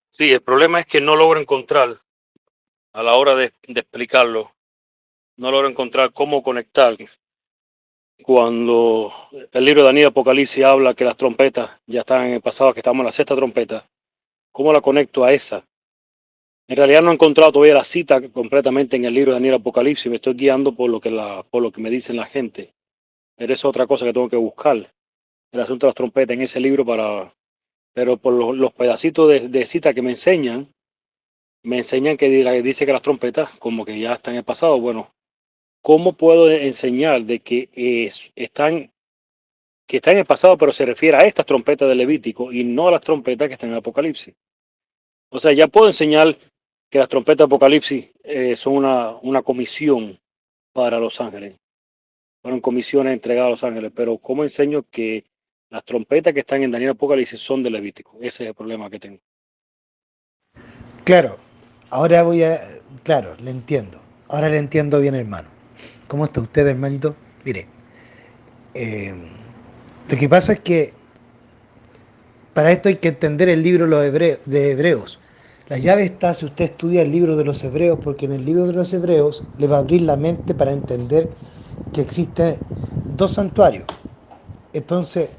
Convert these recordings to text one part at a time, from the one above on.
Sí, el problema es que no logro encontrar, a la hora de explicarlo, no logro encontrar cómo conectar cuando el libro de Daniel Apocalipsis habla que las trompetas ya están en el pasado, que estamos en la sexta trompeta. ¿Cómo la conecto a esa? En realidad no he encontrado todavía la cita completamente en el libro de Daniel Apocalipsis. Me estoy guiando por lo que me dicen la gente. Pero eso es otra cosa que tengo que buscar. El asunto de las trompetas en ese libro pero por los pedacitos de cita que me enseñan que dice que las trompetas como que ya están en el pasado. Bueno, ¿cómo puedo enseñar de que están en el pasado, pero se refiere a estas trompetas de Levítico y no a las trompetas que están en el Apocalipsis? O sea, ya puedo enseñar que las trompetas de Apocalipsis son una comisión para los ángeles. Fueron comisiones entregadas a los ángeles, pero ¿cómo enseño que las trompetas que están en Daniel Apocalipsis son de Levítico? Ese es el problema que tengo. Claro, ahora claro, le entiendo. Ahora le entiendo bien, hermano. ¿Cómo está usted, hermanito? Mire, eh, lo que pasa es que para esto hay que entender el libro de Hebreos. La llave está si usted estudia el libro de los Hebreos, porque en el libro de los Hebreos le va a abrir la mente para entender que existen dos santuarios. Entonces,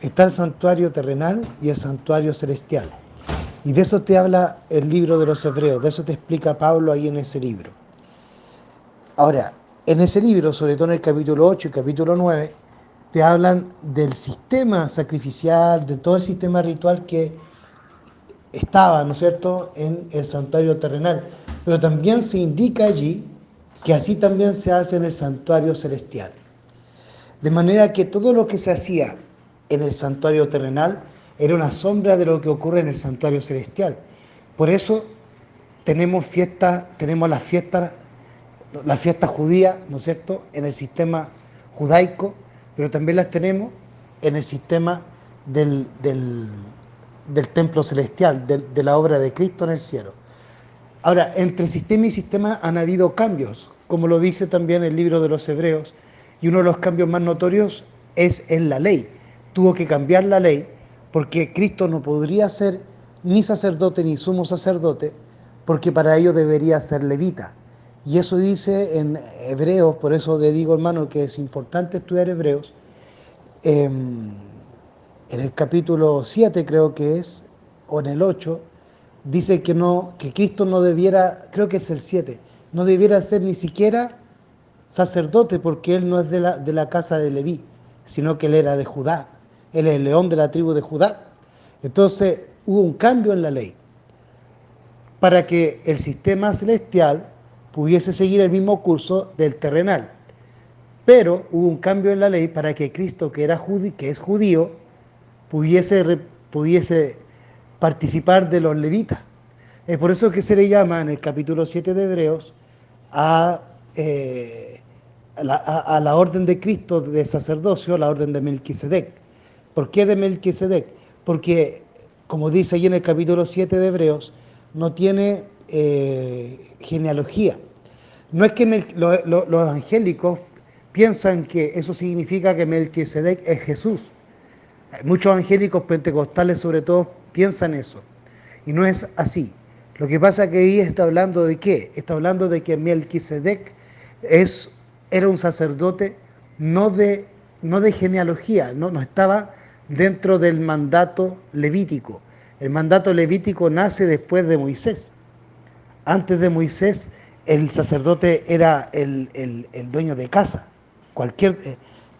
está el santuario terrenal y el santuario celestial. Y de eso te habla el libro de los Hebreos, de eso te explica Pablo ahí en ese libro. Ahora, en ese libro, sobre todo en el capítulo 8 y capítulo 9, te hablan del sistema sacrificial, de todo el sistema ritual que estaba, ¿no es cierto?, en el santuario terrenal. Pero también se indica allí que así también se hace en el santuario celestial. De manera que todo lo que se hacía en el santuario terrenal era una sombra de lo que ocurre en el santuario celestial. Por eso tenemos las fiestas judías, ¿no es cierto?, en el sistema judaico, pero también las tenemos en el sistema del templo celestial, de la obra de Cristo en el cielo. Ahora, entre sistema y sistema han habido cambios, como lo dice también el libro de los Hebreos, y uno de los cambios más notorios es en la ley. Tuvo que cambiar la ley porque Cristo no podría ser ni sacerdote ni sumo sacerdote, porque para ello debería ser levita. Y eso dice en Hebreos, por eso le digo, hermano, que es importante estudiar Hebreos. En el capítulo 7 creo que es, o en el 8 dice que no, que Cristo no debiera, creo que es el 7 no debiera ser ni siquiera sacerdote porque él no es de la casa de Leví, sino que él era de Judá, él es el león de la tribu de Judá. Entonces hubo un cambio en la ley para que el sistema celestial pudiese seguir el mismo curso del terrenal. Pero hubo un cambio en la ley para que Cristo, que es judío, pudiese, pudiese participar de los levitas. Es por eso que se le llama en el capítulo 7 de Hebreos a, eh, a la orden de Cristo de sacerdocio, la orden de Melquisedec. ¿Por qué de Melquisedec? Porque, como dice ahí en el capítulo 7 de Hebreos, no tiene genealogía. No es que los evangélicos piensan que eso significa que Melquisedec es Jesús. Muchos evangélicos pentecostales sobre todo piensan eso. Y no es así. Lo que pasa es que ahí está hablando de qué? Está hablando de que Melquisedec es, era un sacerdote no de, no de genealogía, no estaba dentro del mandato levítico. El mandato levítico nace después de Moisés. Antes de Moisés, el sacerdote era el dueño de casa. Cualquier,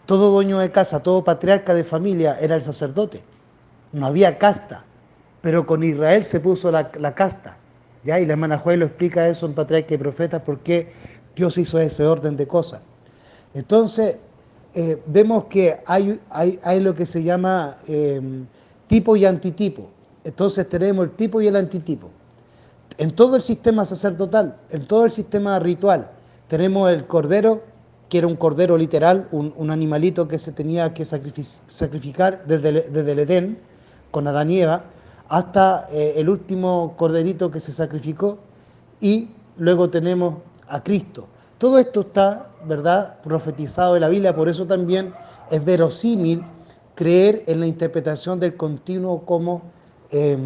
todo dueño de casa, todo patriarca de familia era el sacerdote. No había casta, pero con Israel se puso la casta. ¿Ya? Y la hermana Juárez lo explica eso en Patriarca y Profetas, por qué Dios hizo ese orden de cosas. Entonces, vemos que hay lo que se llama tipo y antitipo. Entonces tenemos el tipo y el antitipo. En todo el sistema sacerdotal, en todo el sistema ritual, tenemos el cordero, que era un cordero literal, un animalito que se tenía que sacrificar desde el Edén, con Adán y Eva, hasta el último corderito que se sacrificó, y luego tenemos a Cristo. Todo esto está, ¿verdad?, profetizado en la Biblia, por eso también es verosímil creer en la interpretación del continuo como... Eh,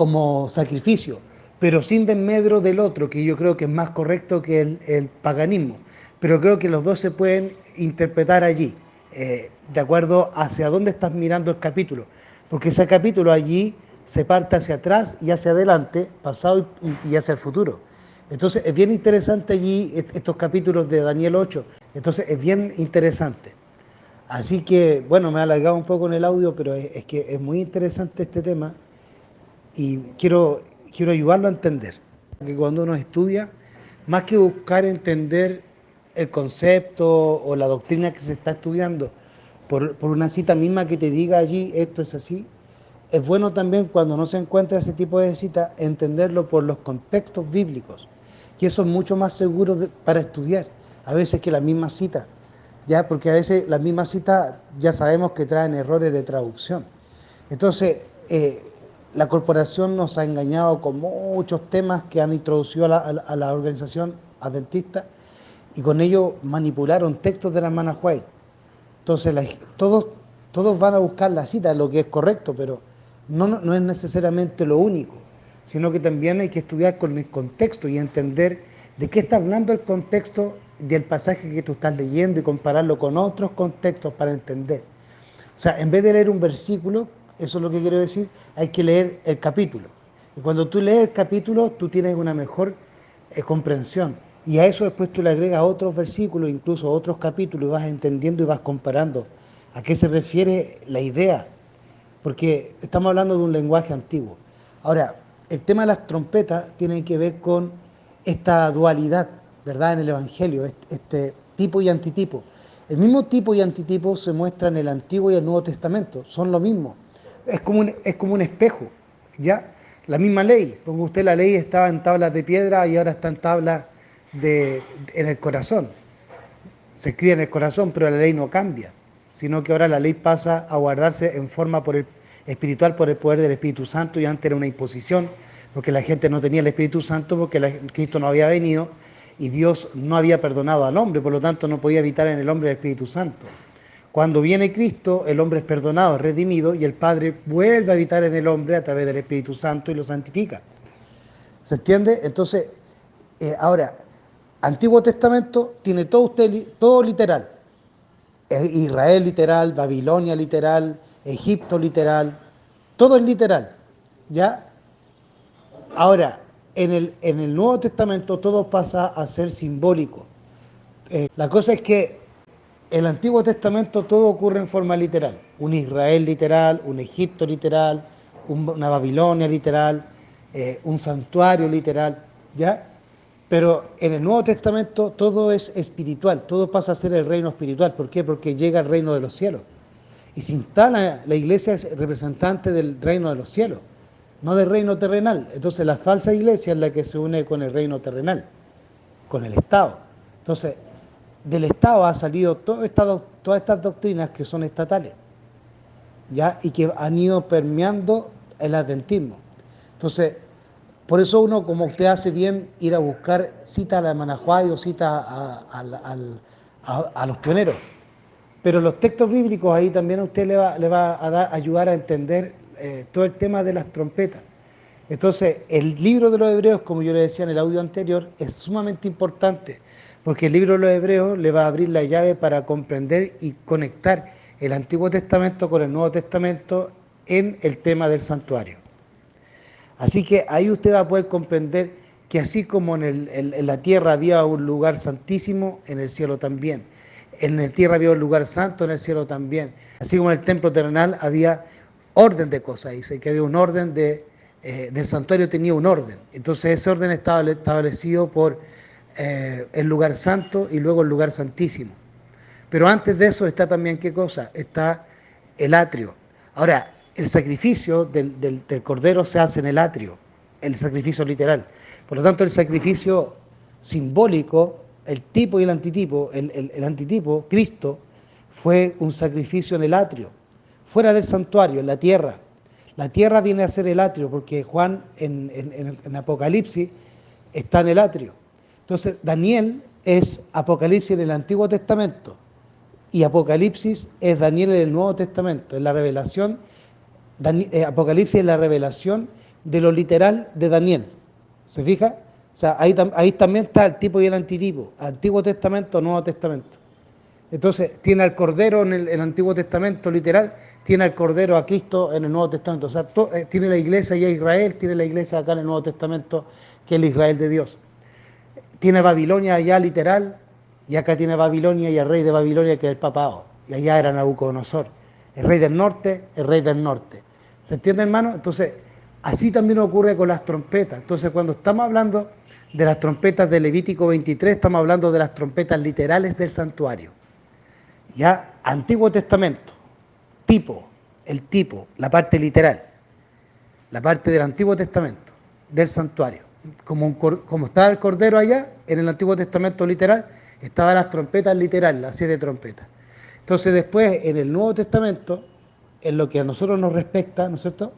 como sacrificio, pero sin desmedro del otro, que yo creo que es más correcto que el paganismo. Pero creo que los dos se pueden interpretar allí, de acuerdo hacia dónde estás mirando el capítulo. Porque ese capítulo allí se parte hacia atrás y hacia adelante, pasado y hacia el futuro. Entonces es bien interesante allí estos capítulos de Daniel 8. Entonces es bien interesante. Así que, bueno, me he alargado un poco en el audio, pero es que es muy interesante este tema y quiero ayudarlo a entender. Que cuando uno estudia, más que buscar entender el concepto o la doctrina que se está estudiando por una cita misma que te diga allí esto es así, es bueno también cuando no se encuentra ese tipo de cita entenderlo por los contextos bíblicos, que eso es mucho más seguro para estudiar, a veces que la misma cita, ya porque a veces las mismas citas ya sabemos que traen errores de traducción. Entonces, la corporación nos ha engañado con muchos temas que han introducido a la organización adventista y con ello manipularon textos de la hermana White. Entonces, todos van a buscar la cita, lo que es correcto, pero no es necesariamente lo único, sino que también hay que estudiar con el contexto y entender de qué está hablando el contexto del pasaje que tú estás leyendo y compararlo con otros contextos para entender. O sea, en vez de leer un versículo, eso es lo que quiero decir, hay que leer el capítulo. Y cuando tú lees el capítulo, tú tienes una mejor comprensión. Y a eso después tú le agregas otros versículos, incluso otros capítulos, y vas entendiendo y vas comparando a qué se refiere la idea. Porque estamos hablando de un lenguaje antiguo. Ahora, el tema de las trompetas tiene que ver con esta dualidad, ¿verdad? En el Evangelio, este tipo y antitipo. El mismo tipo y antitipo se muestra en el Antiguo y el Nuevo Testamento, son lo mismo. Es como un espejo, ¿ya? La misma ley, ponga usted la ley estaba en tablas de piedra y ahora está en tablas en el corazón. Se escribe en el corazón, pero la ley no cambia, sino que ahora la ley pasa a guardarse en forma espiritual por el poder del Espíritu Santo y antes era una imposición, porque la gente no tenía el Espíritu Santo porque Cristo no había venido y Dios no había perdonado al hombre, por lo tanto no podía habitar en el hombre el Espíritu Santo. Cuando viene Cristo, el hombre es perdonado, es redimido y el Padre vuelve a habitar en el hombre a través del Espíritu Santo y lo santifica. ¿Se entiende? Entonces, ahora, Antiguo Testamento tiene todo literal. Israel literal, Babilonia literal, Egipto literal, todo es literal. ¿Ya? Ahora, en el Nuevo Testamento todo pasa a ser simbólico. La cosa es que en el Antiguo Testamento todo ocurre en forma literal. Un Israel literal, un Egipto literal, una Babilonia literal, un santuario literal, ¿ya? Pero en el Nuevo Testamento todo es espiritual, todo pasa a ser el reino espiritual. ¿Por qué? Porque llega el reino de los cielos. Y se instala, la iglesia es representante del reino de los cielos, no del reino terrenal. Entonces la falsa iglesia es la que se une con el reino terrenal, con el Estado. Entonces, del Estado ha salido todas estas doctrinas que son estatales, ¿ya? Y que han ido permeando el adventismo. Entonces, por eso uno, como usted hace bien, ir a buscar cita a la Manahuay o cita a los pioneros. Pero los textos bíblicos ahí también a usted le va a ayudar a entender todo el tema de las trompetas. Entonces, el libro de los Hebreos, como yo le decía en el audio anterior, es sumamente importante, porque el libro de los Hebreos le va a abrir la llave para comprender y conectar el Antiguo Testamento con el Nuevo Testamento en el tema del santuario. Así que ahí usted va a poder comprender que así como en la tierra había un lugar santísimo, en el cielo también. En la tierra había un lugar santo, en el cielo también. Así como en el templo terrenal había orden de cosas, dice que había un orden del santuario tenía un orden. Entonces ese orden estaba establecido por el lugar santo y luego el lugar santísimo. Pero antes de eso está también, ¿qué cosa? Está el atrio. Ahora, el sacrificio del cordero se hace en el atrio, el sacrificio literal. Por lo tanto, el sacrificio simbólico, el tipo y el antitipo, el antitipo, Cristo, fue un sacrificio en el atrio, fuera del santuario, en la tierra. La tierra viene a ser el atrio, porque Juan en Apocalipsis está en el atrio. Entonces, Daniel es Apocalipsis en el Antiguo Testamento y Apocalipsis es Daniel en el Nuevo Testamento, en la revelación. Apocalipsis es la revelación de lo literal de Daniel. ¿Se fija? O sea, ahí también está el tipo y el antitipo, Antiguo Testamento, Nuevo Testamento. Entonces, tiene al Cordero en el Antiguo Testamento literal, tiene al Cordero a Cristo en el Nuevo Testamento. O sea, tiene la iglesia y a Israel, tiene la iglesia acá en el Nuevo Testamento, que es el Israel de Dios. Tiene Babilonia allá literal, y acá tiene Babilonia y el rey de Babilonia, que es el papado. Y allá era Nabucodonosor, el rey del norte, el rey del norte. ¿Se entiende, hermano? Entonces, así también ocurre con las trompetas. Entonces, cuando estamos hablando de las trompetas de Levítico 23, estamos hablando de las trompetas literales del santuario. Ya, Antiguo Testamento, el tipo, la parte literal, la parte del Antiguo Testamento, del santuario. Como estaba el Cordero allá, en el Antiguo Testamento literal, estaban las trompetas literales, las 7 trompetas. Entonces después, en el Nuevo Testamento, en lo que a nosotros nos respecta, ¿no es cierto?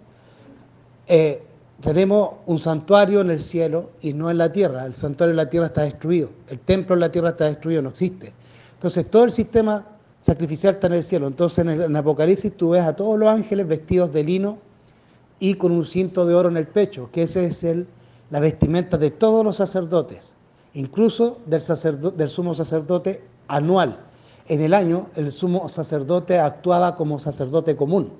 Tenemos un santuario en el cielo y no en la tierra. El santuario en la tierra está destruido. El templo en la tierra está destruido, no existe. Entonces todo el sistema sacrificial está en el cielo. Entonces en Apocalipsis tú ves a todos los ángeles vestidos de lino y con un cinto de oro en el pecho, que ese es la vestimenta de todos los sacerdotes, incluso del sumo sacerdote anual. En el año el sumo sacerdote actuaba como sacerdote común,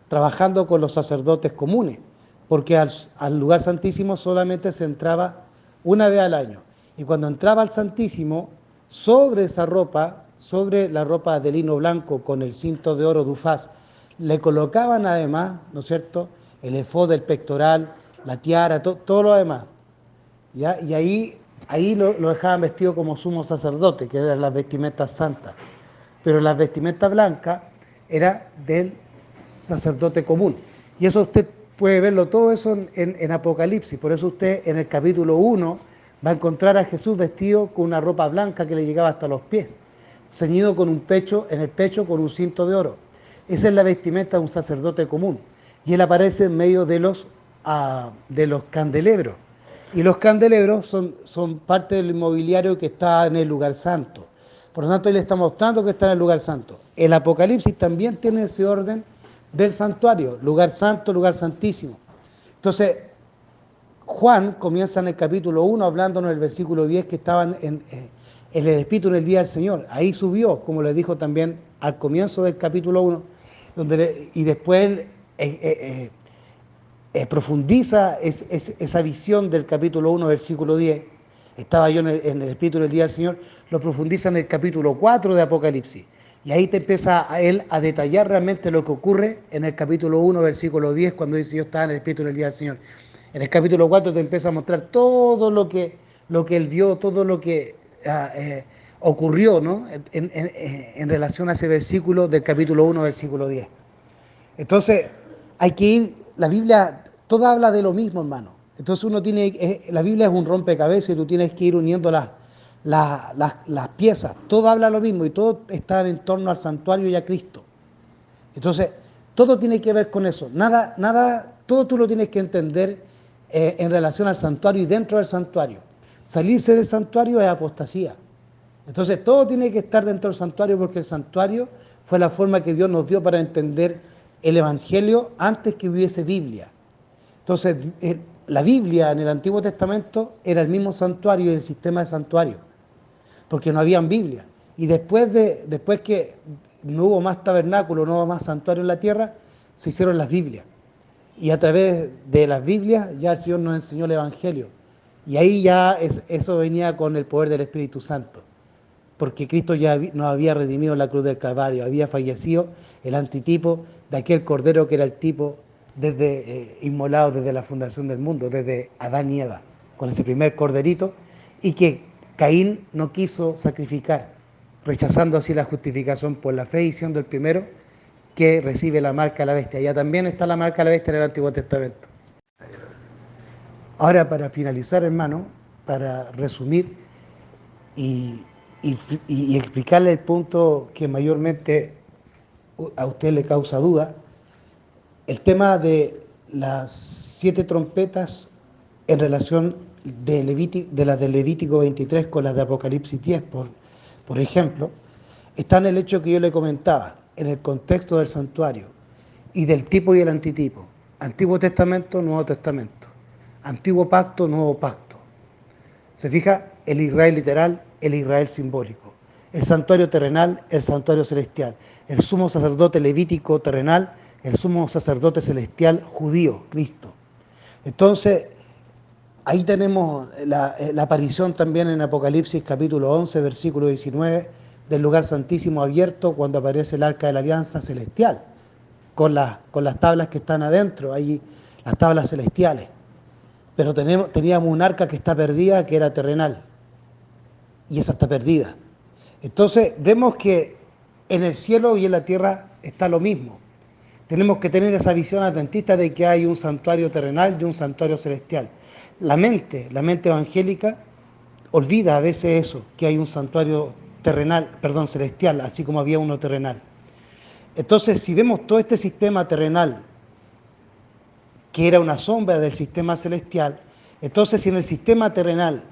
trabajando con los sacerdotes comunes, porque al lugar santísimo solamente se entraba una vez al año. Y cuando entraba al Santísimo, sobre esa ropa, sobre la ropa de lino blanco con el cinto de oro dufaz, le colocaban además, ¿no es cierto?, el efod del pectoral, la tiara, todo lo demás. ¿Ya? Y ahí lo dejaban vestido como sumo sacerdote, que eran las vestimentas santas. Pero las vestimentas blancas era del sacerdote común. Y eso usted puede verlo todo eso en Apocalipsis. Por eso usted en el capítulo 1 va a encontrar a Jesús vestido con una ropa blanca que le llegaba hasta los pies, ceñido con en el pecho con un cinto de oro. Esa es la vestimenta de un sacerdote común. Y él aparece en medio de los candelebros. Y los candelebros son parte del inmobiliario que está en el lugar santo. Por lo tanto, él está mostrando que está en el lugar santo. El Apocalipsis también tiene ese orden del santuario, lugar santo, lugar santísimo. Entonces, Juan comienza en el capítulo 1 hablándonos en el versículo 10 que estaban en el Espíritu en el día del Señor. Ahí subió, como le dijo también al comienzo del capítulo 1, y después profundiza esa visión del capítulo 1, versículo 10. Estaba yo en el Espíritu del día del Señor, lo profundiza en el capítulo 4 de Apocalipsis. Y ahí te empieza a él a detallar realmente lo que ocurre en el capítulo 1, versículo 10, cuando dice yo estaba en el Espíritu del día del Señor. En el capítulo 4 te empieza a mostrar todo lo que él vio, todo lo que ocurrió, ¿no?, en relación a ese versículo del capítulo 1, versículo 10. Entonces, hay que ir, la Biblia, toda habla de lo mismo, hermano. Entonces la Biblia es un rompecabezas y tú tienes que ir uniendo las piezas. Todo habla lo mismo y todo está en torno al santuario y a Cristo. Entonces, todo tiene que ver con eso. Todo tú lo tienes que entender en relación al santuario y dentro del santuario. Salirse del santuario es apostasía. Entonces, todo tiene que estar dentro del santuario porque el santuario fue la forma que Dios nos dio para entender el Evangelio antes que hubiese Biblia. Entonces, la Biblia en el Antiguo Testamento era el mismo santuario y el sistema de santuario, porque no habían Biblia. Y después que no hubo más tabernáculo, no hubo más santuario en la tierra, se hicieron las Biblias. Y a través de las Biblias ya el Señor nos enseñó el Evangelio. Y ahí ya eso venía con el poder del Espíritu Santo, porque Cristo ya nos había redimido en la cruz del Calvario, había fallecido el antitipo de aquel cordero que era el tipo inmolado desde la fundación del mundo, desde Adán y Eva, con ese primer corderito, y que Caín no quiso sacrificar, rechazando así la justificación por la fe y siendo el primero que recibe la marca de la bestia. Ya también está la marca de la bestia en el Antiguo Testamento. Ahora, para finalizar, hermano, para resumir y explicarle el punto que mayormente a usted le causa duda, el tema de las 7 trompetas en relación de las de Levítico 23 con las de Apocalipsis 10, por ejemplo, está en el hecho que yo le comentaba, en el contexto del santuario y del tipo y el antitipo. Antiguo Testamento, Nuevo Testamento. Antiguo pacto, nuevo pacto. Se fija, el Israel literal, el Israel simbólico. El santuario terrenal, el santuario celestial. El sumo sacerdote levítico terrenal, el sumo sacerdote celestial judío, Cristo. Entonces, ahí tenemos la aparición también en Apocalipsis capítulo 11, versículo 19, del lugar santísimo abierto cuando aparece el arca de la alianza celestial, con las tablas que están adentro, ahí las tablas celestiales. Pero teníamos un arca que está perdida, que era terrenal, y esa está perdida. Entonces vemos que en el cielo y en la tierra está lo mismo. Tenemos que tener esa visión adventista de que hay un santuario terrenal y un santuario celestial. La mente evangélica olvida a veces eso, que hay un santuario celestial, así como había uno terrenal. Entonces, si vemos todo este sistema terrenal, que era una sombra del sistema celestial, entonces si en el sistema terrenal,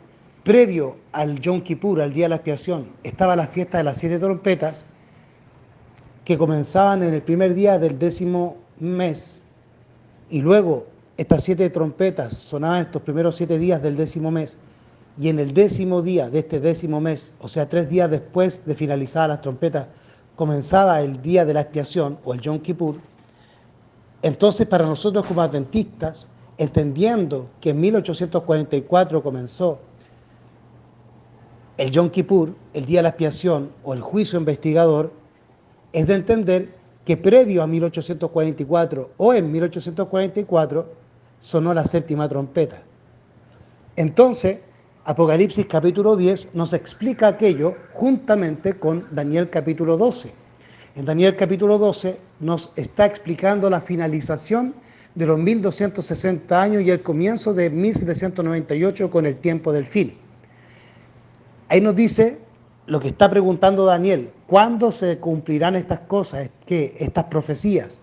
previo al Yom Kippur, al día de la expiación, estaba la fiesta de las 7 trompetas, que comenzaban en el primer día del 10º mes, y luego estas 7 trompetas sonaban estos primeros 7 días del 10º mes, y en el 10º día de este 10º mes, o sea 3 días después de finalizadas las trompetas, comenzaba el día de la expiación o el Yom Kippur. Entonces, para nosotros como adventistas, entendiendo que en 1844 comenzó el Yom Kippur, el día de la expiación o el juicio investigador, es de entender que previo a 1844 o en 1844 sonó la 7ª trompeta. Entonces, Apocalipsis capítulo 10 nos explica aquello juntamente con Daniel capítulo 12. En Daniel capítulo 12 nos está explicando la finalización de los 1260 años y el comienzo de 1798 con el tiempo del fin. Ahí nos dice lo que está preguntando Daniel: ¿cuándo se cumplirán estas cosas, estas profecías?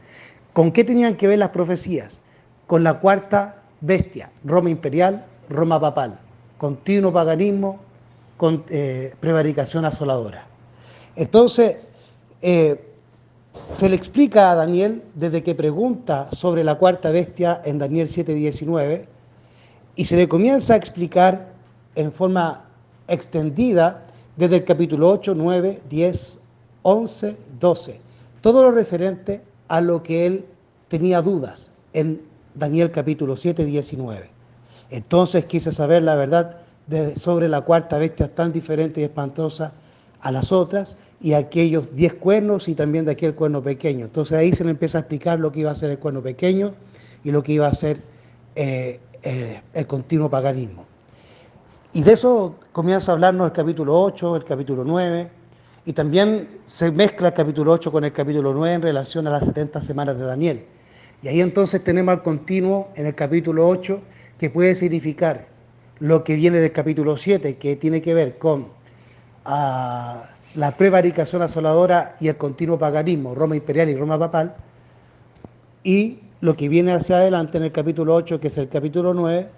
¿Con qué tenían que ver las profecías? Con la cuarta bestia, Roma imperial, Roma papal, continuo paganismo, con prevaricación asoladora. Entonces, se le explica a Daniel desde que pregunta sobre la cuarta bestia en Daniel 7:19, y se le comienza a explicar en forma extendida desde el capítulo 8, 9, 10, 11, 12, todo lo referente a lo que él tenía dudas en Daniel capítulo 7, 19. Entonces quise saber la verdad sobre la cuarta bestia tan diferente y espantosa a las otras, y aquellos 10 cuernos y también de aquel cuerno pequeño. Entonces ahí se le empieza a explicar lo que iba a ser el cuerno pequeño y lo que iba a ser el continuo paganismo. Y de eso comienza a hablarnos el capítulo 8, el capítulo 9, y también se mezcla el capítulo 8 con el capítulo 9 en relación a las 70 semanas de Daniel. Y ahí entonces tenemos al continuo en el capítulo 8, que puede significar lo que viene del capítulo 7, que tiene que ver con la prevaricación asoladora y el continuo paganismo, Roma imperial y Roma papal, y lo que viene hacia adelante en el capítulo 8, que es el capítulo 9,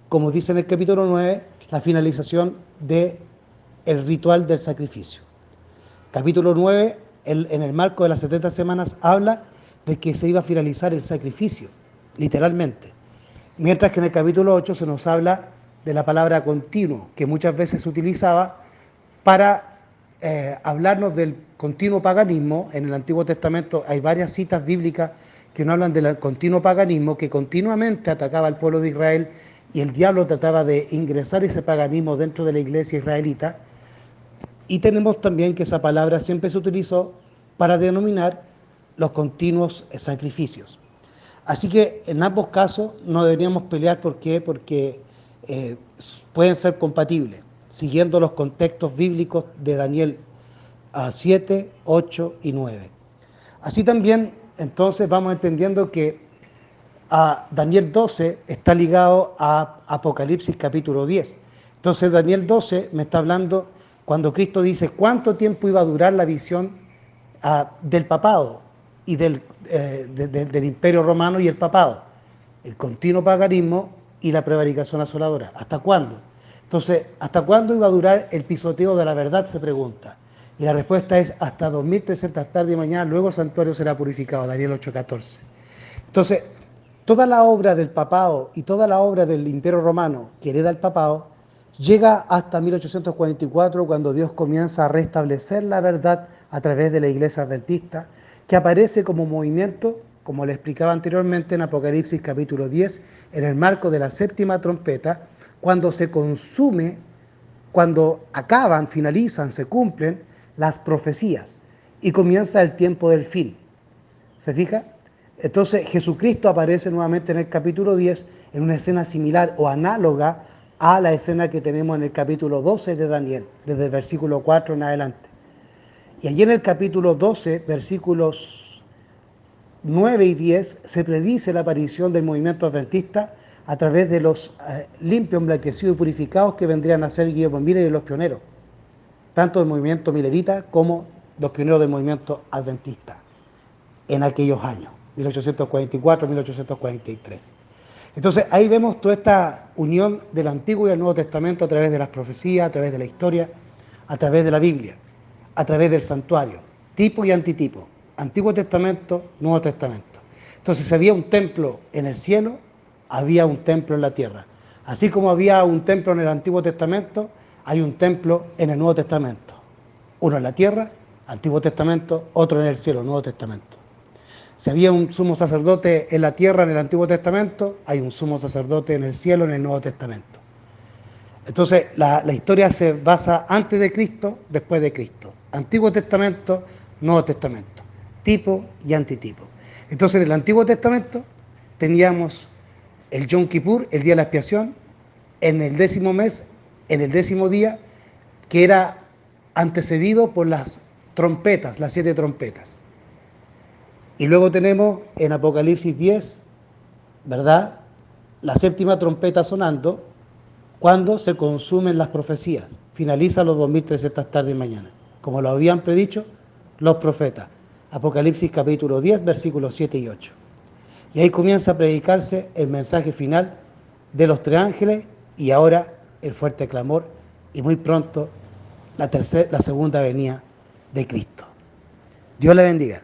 como dice en el capítulo 9, la finalización del ritual del sacrificio. Capítulo 9, en el marco de las 70 semanas, habla de que se iba a finalizar el sacrificio, literalmente. Mientras que en el capítulo 8 se nos habla de la palabra continuo, que muchas veces se utilizaba para hablarnos del continuo paganismo. En el Antiguo Testamento hay varias citas bíblicas que nos hablan del continuo paganismo, que continuamente atacaba al pueblo de Israel, y el diablo trataba de ingresar ese paganismo dentro de la iglesia israelita. Y tenemos también que esa palabra siempre se utilizó para denominar los continuos sacrificios. Así que en ambos casos no deberíamos pelear. ¿Por qué? Porque pueden ser compatibles, siguiendo los contextos bíblicos de Daniel 7, 8 y 9. Así también, entonces, vamos entendiendo que Daniel 12 está ligado a Apocalipsis capítulo 10. Entonces Daniel 12 me está hablando cuando Cristo dice cuánto tiempo iba a durar la visión del papado y del imperio romano y el papado, el continuo paganismo y la prevaricación asoladora. ¿Hasta cuándo? Entonces, ¿hasta cuándo iba a durar el pisoteo de la verdad?, se pregunta. Y la respuesta es hasta 2300 tarde y mañana, luego el santuario será purificado, Daniel 8:14. Entonces, Toda la obra del papado y toda la obra del Imperio Romano que hereda el papado llega hasta 1844, cuando Dios comienza a restablecer la verdad a través de la Iglesia Adventista, que aparece como movimiento, como le explicaba anteriormente en Apocalipsis capítulo 10, en el marco de la séptima trompeta, cuando se consume, cuando acaban, finalizan, se cumplen las profecías y comienza el tiempo del fin. ¿Se fija? Entonces Jesucristo aparece nuevamente en el capítulo 10 en una escena similar o análoga a la escena que tenemos en el capítulo 12 de Daniel, desde el versículo 4 en adelante. Y allí en el capítulo 12, versículos 9 y 10, se predice la aparición del movimiento adventista a través de los limpios, emblanquecidos y purificados que vendrían a ser Guillermo Miller y los pioneros, tanto del movimiento milerita como los pioneros del movimiento adventista en aquellos años, 1844, 1843. Entonces ahí vemos toda esta unión del Antiguo y el Nuevo Testamento a través de las profecías, a través de la historia, a través de la Biblia, a través del santuario, tipo y antitipo, Antiguo Testamento, Nuevo Testamento. Entonces, si había un templo en el cielo, había un templo en la tierra. Así como había un templo en el Antiguo Testamento, hay un templo en el Nuevo Testamento. Uno en la tierra, Antiguo Testamento, otro en el cielo, Nuevo Testamento. Si había un sumo sacerdote en la tierra en el Antiguo Testamento, hay un sumo sacerdote en el cielo en el Nuevo Testamento. Entonces, la historia se basa antes de Cristo, después de Cristo. Antiguo Testamento, Nuevo Testamento. Tipo y antitipo. Entonces, en el Antiguo Testamento teníamos el Yom Kippur, el día de la expiación, en el 10º mes, en el 10º día, que era antecedido por las trompetas, las 7 trompetas. Y luego tenemos en Apocalipsis 10, ¿verdad?, la séptima trompeta sonando, cuando se consumen las profecías. Finaliza los 2300 tarde y mañana, como lo habían predicho los profetas. Apocalipsis capítulo 10, versículos 7 y 8. Y ahí comienza a predicarse el mensaje final de los 3 ángeles y ahora el fuerte clamor y muy pronto la segunda venida de Cristo. Dios le bendiga.